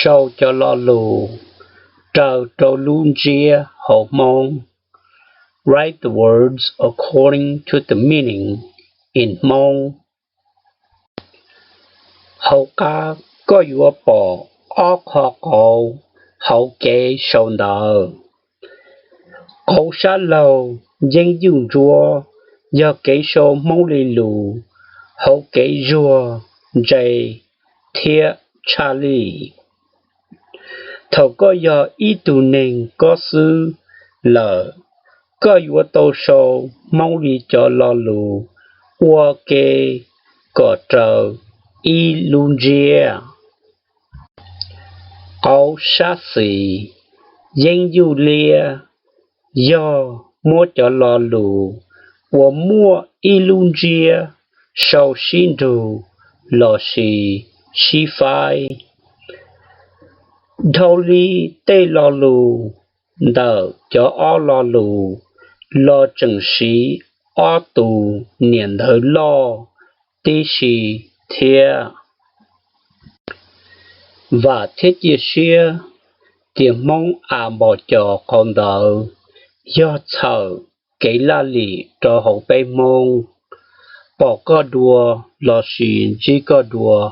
sau cho lo lù, trao trâu luôn chia hậu mong. Write the words according to the meaning in Hmong. Hậu ca có yếu bỏ óc họ cầu, hậu kế sầu nợ. Hậu xa lâu, dân dùng rùa, do kế sầu mong lì lù, hậu kế rùa, dây, thiệt, cha lì. Thầu có do ý tù nền có sư, lợ. Có yếu tố sâu mong lý cho lo lù, ua kê, có trờ, y luôn dìa. Áo sát xì, dân dù lìa, do mua cho lo lù, ua mua y luôn dìa, sau xin rù, lo xì, xì phai. Thâu lý tê lo lù, đỡ cho ó lo lù, lo chừng sĩ ó tù niệm thơ lo tí sĩ thiê và thiết chia xưa tiền mong bỏ cho con đỡ do thở kỹ la lì cho hậu bê mong bỏ có đùa lo xì chỉ có đùa